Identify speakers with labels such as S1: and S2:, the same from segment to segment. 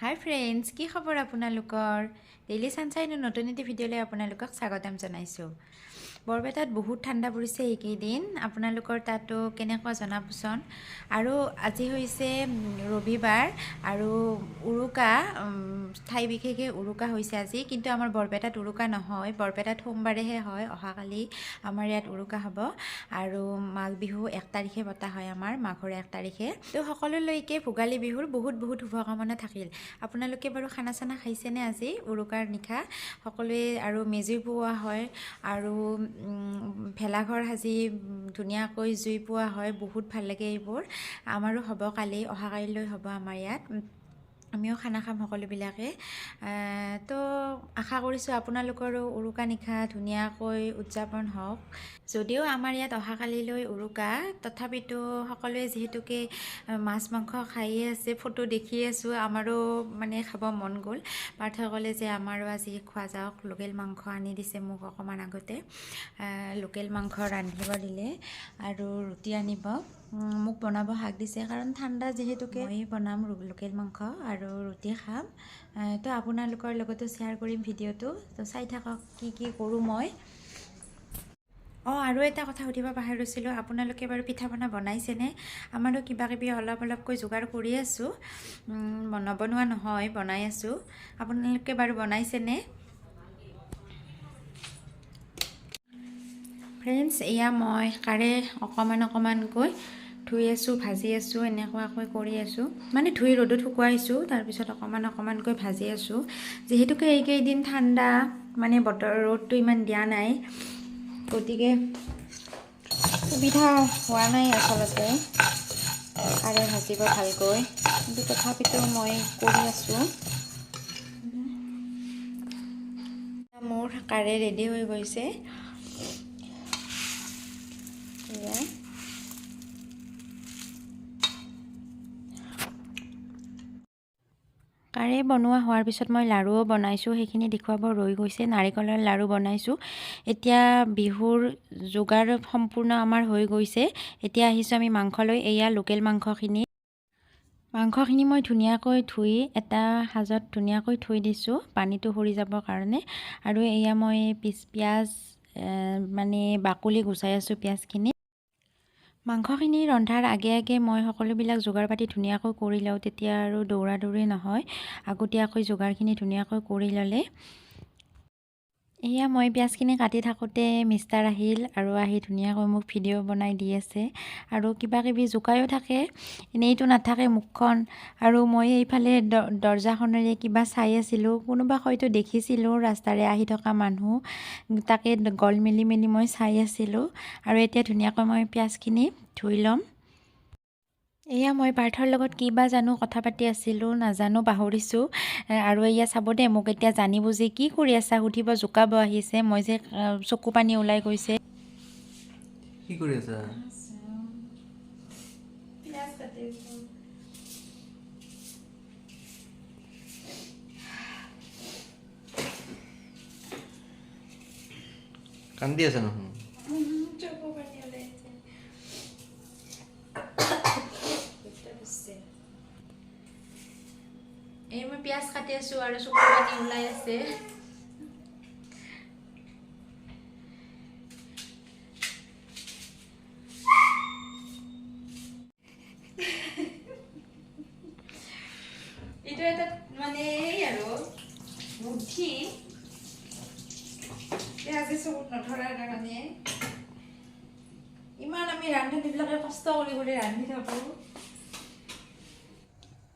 S1: হাই friends, কি খবৰ আপোনালোকৰ? ডেইলি ছানশ্বাইনৰ নতুন এটি ভিডিঅ'লৈ আপোনালোকক স্বাগতম জনাইছোঁ। বৰপেটাত বহুত ঠাণ্ডা পৰিছে এইকেইদিন। আপোনালোকৰ তাতো কেনেকুৱা জনাবচোন। আৰু আজি হৈছে ৰবিবাৰ আৰু উৰুকা, ঠাই বিশেষে উৰুকা হৈছে আজি, কিন্তু আমাৰ বৰপেটাত উৰুকা নহয়। বৰপেটাত সোমবাৰেহে হয়। অহাকালি আমাৰ ইয়াত উৰুকা হ'ব আৰু মাঘ বিহু 1 তাৰিখে পতা হয়, আমাৰ মাঘৰ 1 তাৰিখে। তো সকলোলৈকে ভোগালী বিহুৰ বহুত শুভকামনা থাকিল। আপোনালোকে বাৰু খানা চানা খাইছেনে আজি উৰুকাৰ নিশা? সকলোৱে আৰু মেজি পোৱা হয় আৰু ভেলাঘৰ সাজি ধুনীয়াকৈ জুই পোৱা হয়। বহুত ভাল লাগে এইবোৰ। আমাৰো হ'ব কালি, অহাকালিলৈ হ'ব আমাৰ ইয়াত। আমিও খানা খাম সকলোবিলাকে। তো আশা কৰিছোঁ আপোনালোকৰো উৰুকা নিশা ধুনীয়াকৈ উদযাপন হওক। যদিও আমাৰ ইয়াত অহাকালিলৈ উৰুকা, তথাপিতো সকলোৱে যিহেতুকে মাছ মাংস খায়ে আছে, ফটো দেখি আছোঁ, আমাৰো মানে খাব মন গ'ল। পাৰ্থই ক'লে যে আমাৰো আজি খোৱা যাওক। লোকেল মাংস আনি দিছে মোক অকণমান আগতে। লোকেল মাংস ৰান্ধিব দিলে আৰু ৰুটি আনিব। মোক বনাব হাক দিছে, কাৰণ ঠাণ্ডা যিহেতুকে মই বনাম লোকেল মাংস আৰু ৰুটি খাম। তো আপোনালোকৰ লগতো শ্বেয়াৰ কৰিম ভিডিঅ'টো। তো চাই থাকক কি কৰোঁ মই। আৰু এটা কথা সুধিব পাহৰিছিলোঁ, আপোনালোকে বাৰু পিঠা পনা বনাইছেনে? আমাৰো কিবাকিবি অলপকৈ যোগাৰ কৰি আছোঁ। নবনোৱা নহয়, বনাই আছোঁ। আপোনালোকে বাৰু বনাইছেনে? ফ্ৰেণ্ডছ, এয়া মই কাৰে অকণমানকৈ ধুই আছোঁ, ভাজি আছোঁ, এনেকুৱাকৈ কৰি আছোঁ। মানে ধুই ৰ'দত শুকুৱাইছোঁ, তাৰপিছত অকণমানকৈ ভাজি আছোঁ। যিহেতুকে এইকেইদিন ঠাণ্ডা, মানে ৰ'দটো ইমান দিয়া নাই, গতিকে সুবিধা হোৱা নাই আচলতে কাৰে ভাজিব ভালকৈ, কিন্তু তথাপিতো মই কৰি আছোঁ। মোৰ কাৰে ৰেডি হৈ গৈছে। এয়া কাৰে বনোৱা হোৱাৰ পিছত মই লাড়ুও বনাইছোঁ, সেইখিনি দেখুৱাব ৰৈ গৈছে। নাৰিকলৰ লাড়ু বনাইছোঁ। এতিয়া বিহুৰ যোগাৰ সম্পূৰ্ণ আমাৰ হৈ গৈছে। এতিয়া আহিছোঁ আমি মাংসলৈ। এয়া লোকেল মাংসখিনি মই ধুনীয়াকৈ ধুই এটা সাজত ধুনীয়াকৈ থৈ দিছোঁ, পানীটো সৰি যাবৰ কাৰণে। আৰু এয়া মই পিঁয়াজ মানে বাকলি গুচাই আছোঁ পিঁয়াজখিনি। মাংসখিনি ৰন্ধাৰ আগে মই সকলোবিলাক যোগাৰ পাতি ধুনীয়াকৈ কৰি লওঁ, তেতিয়া আৰু দৌৰা নহয়। আগতীয়াকৈ যোগাৰখিনি ধুনীয়াকৈ কৰি ল'লে। এয়া মই পিঁয়াজখিনি কাটি থাকোঁতে মিষ্টাৰ আহিল আৰু আহি ধুনীয়াকৈ মোক ভিডিঅ' বনাই দি আছে আৰু কিবাকিবি জোকায়ো থাকে, এনেইতো নাথাকে মুখখন। আৰু মই এইফালে দৰজাখনেৰে কিবা চাই আছিলোঁ। কোনোবা হয়তো দেখিছিলোঁ, ৰাস্তাৰে আহি থকা মানুহ, তাকে গল মেলি মই চাই আছিলোঁ। আৰু এতিয়া ধুনীয়াকৈ মই পিঁয়াজখিনি ধুই ল'ম। এয়া মই পাৰ্থৰ লগত কিবা জানো কথা পাতি আছিলোঁ, নাজানো, পাহৰিছোঁ। আৰু এয়া চাব দে, মোক এতিয়া জানি বুজি কি কৰি আছা সুধিব, জোকাব আহিছে। মই যে চকু পানী ওলাই গৈছে।
S2: কি কৰি আছা? কান্দি আছা নহয়?
S1: চকু পানী ওলাইছে। এই মই পিঁয়াজ কাটি আছোঁ আৰু চকু পানী ওলাই আছে। এইটো এটা মানে এই আৰু বুদ্ধি, আজি চকুত নধৰাৰ কাৰণে। ইমান আমি ৰান্ধনীবিলাকে কষ্ট কৰি ৰান্ধি থাকোঁ।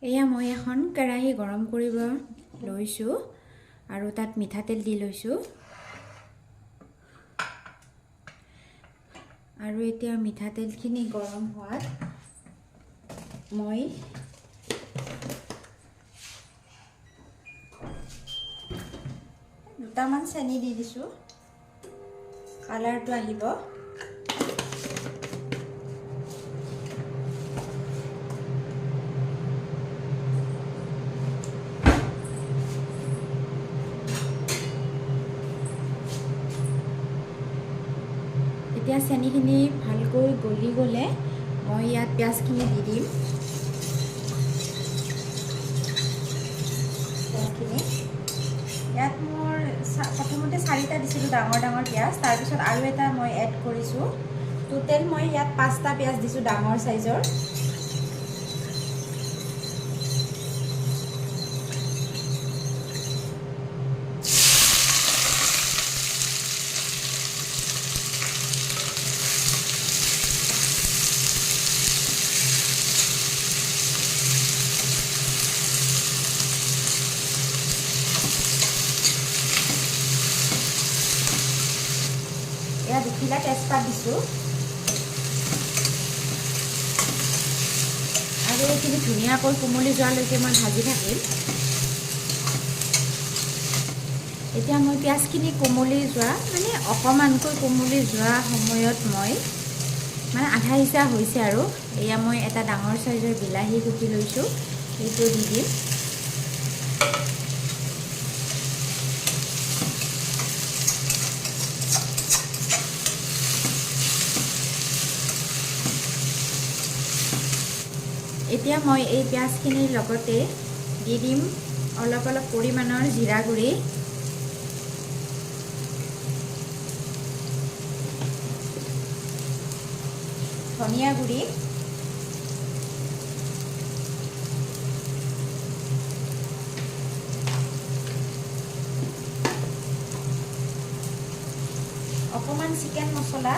S1: এয়া মই এখন কেৰাহী গৰম কৰিব লৈছোঁ আৰু তাত মিঠাতেল দি লৈছোঁ। আৰু এতিয়া মিঠাতেলখিনি গৰম হোৱাত মই দুটামান চেনি দি দিছোঁ, কালাৰটো আহিব। এতিয়া চেনিখিনি ভালকৈ গলি গ'লে মই ইয়াত পিঁয়াজখিনি দি দিম। ইয়াত মোৰ প্ৰথমতে 4টা দিছিলোঁ ডাঙৰ ডাঙৰ পিঁয়াজ, তাৰপিছত আৰু এটা মই এড কৰিছোঁ। টোটেল মই ইয়াত 5টা পিঁয়াজ দিছোঁ ডাঙৰ চাইজৰ। এয়া 2খিলা তেজপাত দিছোঁ আৰু এইখিনি ধুনীয়াকৈ কোমলি যোৱালৈকে মই ভাজি থাকিম। এতিয়া মই পিঁয়াজখিনি কোমলি যোৱা মানে অকণমানকৈ কোমলি যোৱা সময়ত মই মানে আধা সিজা হৈছে আৰু এয়া মই এটা ডাঙৰ চাইজৰ বিলাহী কুটি লৈছোঁ, সেইটো দি দিম। এতিয়া মই এই পিঁয়াজখিনিৰ লগতে দি দিম অলপ অলপ পৰিমাণৰ জিৰা গুড়ি, ধনিয়া গুড়ি, অকণমান চিকেন মছলা,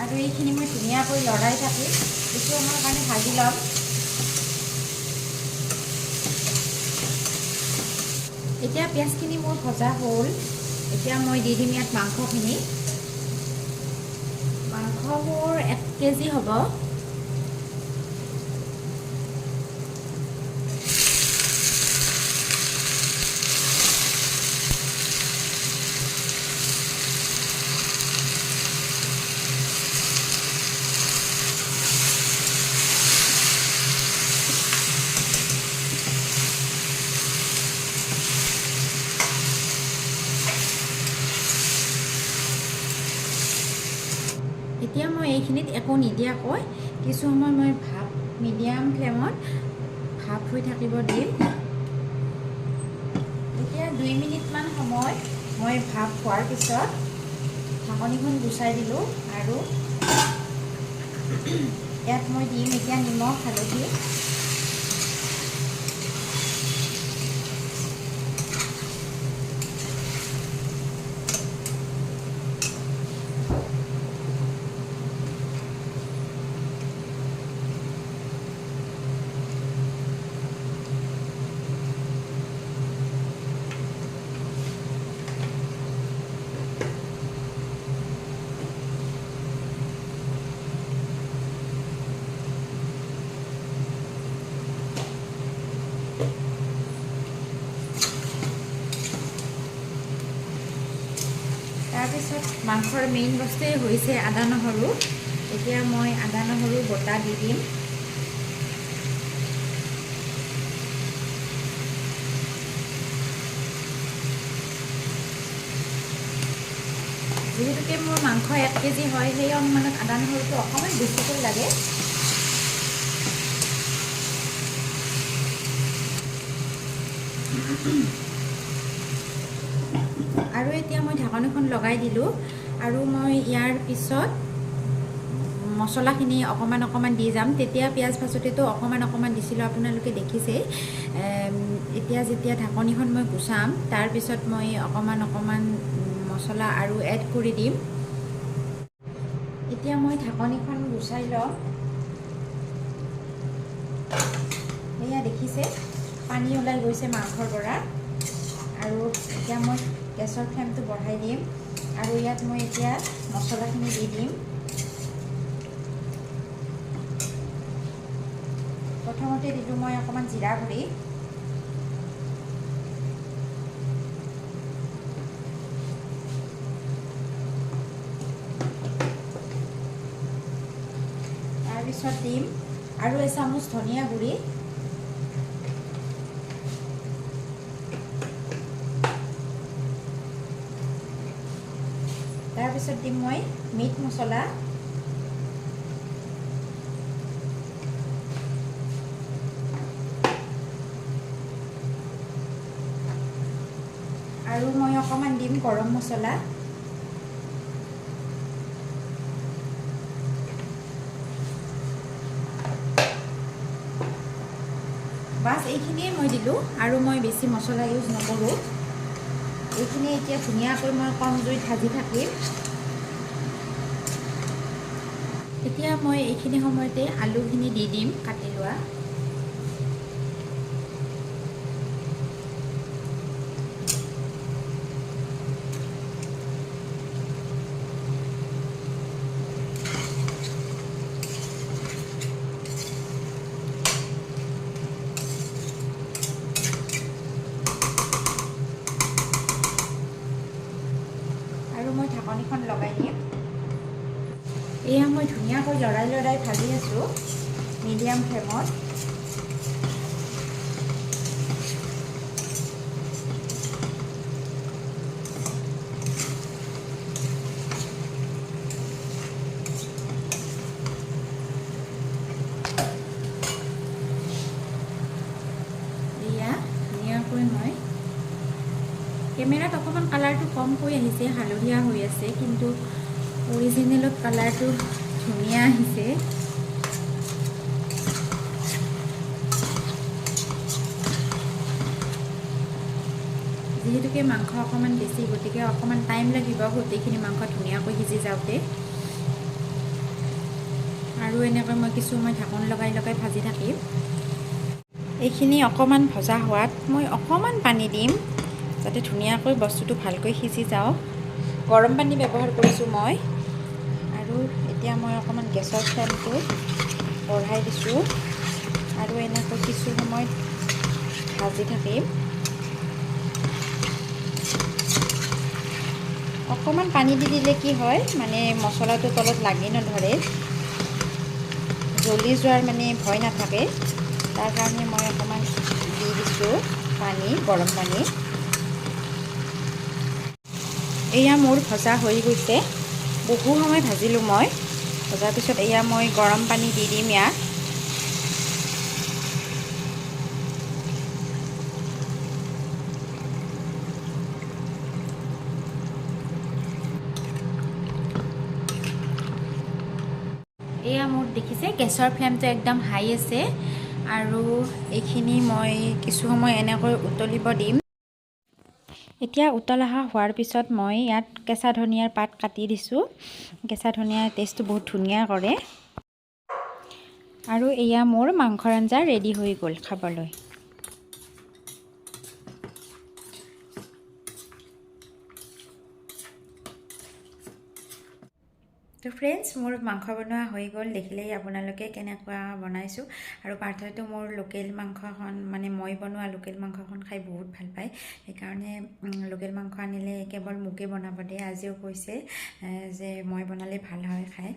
S1: আৰু এইখিনি মই ধুনীয়াকৈ লৰাই থাকিম, কিছু সময়ৰ কাৰণে ভাজি ল'ম। এতিয়া পিঁয়াজখিনি মোৰ ভজা হ'ল, এতিয়া মই দি দিম ইয়াত মাংসখিনি। মাংস মোৰ 1 কেজি হ'ব। এতিয়া মই এইখিনিত একো নিদিয়াকৈ কিছু সময় মই মিডিয়াম ফ্লেমত ভাপ হৈ থাকিব দিম। এতিয়া 2 মিনিটমান সময় মই ভাপ হোৱাৰ পিছত ঢাকনিখন গুচাই দিলোঁ আৰু ইয়াত মই দিম এতিয়া নিমখ, হালধি, তাৰপিছত মাংসৰ মেইন বস্তুৱেই হৈছে আদা নহৰু। এতিয়া মই আদা নহৰু বটা দি দিম। যিহেতুকে মোৰ মাংস 1 কেজি হয়, সেই অনুমানত আদা নহৰুটো অকণমান বেছিকৈ লাগে। আৰু এতিয়া মই ঢাকনিখন লগাই দিলোঁ আৰু মই ইয়াৰ পিছত মছলাখিনি অকণমান অকণমান দি যাম। তেতিয়া পিঁয়াজ ভাজোঁতেতো অকণমান অকণমান দিছিলোঁ, আপোনালোকে দেখিছেই। এতিয়া যেতিয়া ঢাকনিখন মই গুচাম, তাৰপিছত মই অকণমান অকণমান মছলা আৰু এড কৰি দিম। এতিয়া মই ঢাকনিখন গুচাই ল'ম। এয়া দেখিছে পানী ওলাই গৈছে মাংসৰ পৰা। আৰু এতিয়া মই গেছৰ ফ্লেমটো বঢ়াই দিম আৰু ইয়াত মই এতিয়া মছলাখিনি দি দিম। প্ৰথমতে দিলোঁ মই অকণমান জিৰা গুড়ি, তাৰপিছত দিম আৰু এচামুচ ধনিয়া গুড়ি, তাৰপিছত দিম মই মিট মছলা, আৰু মই অকণমান দিম গৰম মছলা। বাছ এইখিনিয়ে মই দিলোঁ আৰু মই বেছি মছলা ইউজ নকৰোঁ। এইখিনি এতিয়া ধুনীয়াকৈ মই কম জুইত ভাজি থাকিম। এতিয়া মই এইখিনি সময়তে আলুখিনি দি দিম কাটি লোৱা। আৰু মই ঢাকনিখন লগাই দিম। এয়া মই ধুনীয়াকৈ লৰাই ভাজি আছোঁ মিডিয়াম ফ্লেমত। এয়া ধুনীয়াকৈ মই কেমেৰাত অকণমান কালাৰটো কমকৈ আহিছে, হালধীয়া হৈ আছে, কিন্তু অৰিজিনেলত কালাৰটো ধুনীয়া আহিছে। যিহেতুকে মাংস অকণমান বেছি, গতিকে অকণমান টাইম লাগিব গোটেইখিনি মাংস ধুনীয়াকৈ সিজি যাওঁতে। আৰু এনেকৈ মই কিছু সময় ঢাকন লগাই ভাজি থাকিম। এইখিনি অকণমান ভজা হোৱাত মই অকণমান পানী দিম, যাতে ধুনীয়াকৈ বস্তুটো ভালকৈ সিজি যাওক। গৰম পানী ব্যৱহাৰ কৰিছোঁ মই। আৰু এতিয়া মই অকণমান গেছৰ ফ্লেমটো বঢ়াই দিছোঁ আৰু এনেকৈ কিছু সময় ভাজি থাকিম। অকণমান পানী দি দিলে কি হয়, মানে মছলাটো তলত লাগি নধৰে, জ্বলি যোৱাৰ মানে ভয় নাথাকে। তাৰ কাৰণে মই অকণমান দি দিছোঁ পানী, গৰম পানী। এয়া মোৰ ভজা হৈ গৈছে। বহু সময় ভাজিলোঁ মই। ভজাৰ পিছত এয়া মই গৰম পানী দি দিম ইয়াত। এয়া মোৰ দেখিছে গেছৰ ফ্লেমটো একদম হাই আছে। আৰু এইখিনি মই কিছু সময় এনেকৈ উতলিব দিম। এতিয়া উতল অহা হোৱাৰ পিছত মই ইয়াত কেঁচা ধনিয়াৰ পাত কাটি দিছোঁ। কেঁচা ধনিয়াৰ টেষ্টটো বহুত ধুনীয়া কৰে। আৰু এয়া মোৰ মাংসৰ আঞ্জা ৰেডি হৈ গ'ল খাবলৈ। তো ফ্ৰেণ্ডছ, মোৰ মাংস বনোৱা হৈ গ'ল। দেখিলেই আপোনালোকে কেনেকুৱা বনাইছোঁ। আৰু পাৰ্থইটো মোৰ লোকেল মাংসখন, মানে মই বনোৱা লোকেল মাংসখন খাই বহুত ভাল পায়। সেইকাৰণে লোকেল মাংস আনিলে কেৱল মোকে বনাব দিয়ে। আজিও কৈছে যে মই বনালে ভাল হয় খাই।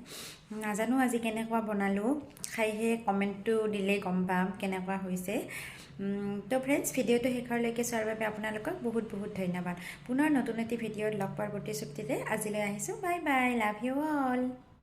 S1: নাজানো আজি কেনেকুৱা বনালোঁ, খাইহে কমেণ্টটো দিলেই গম পাম কেনেকুৱা হৈছে। তো ফ্ৰেণ্ডছ, ভিডিঅ'টো শেষৰলৈকে চোৱাৰ বাবে আপোনালোকক বহুত বহুত ধন্যবাদ। পুনৰ নতুন এটি ভিডিঅ'ত লগ পোৱাৰ প্ৰতিশ্ৰুতিৰে আজিলৈ আহিছোঁ। Bye bye, love you all.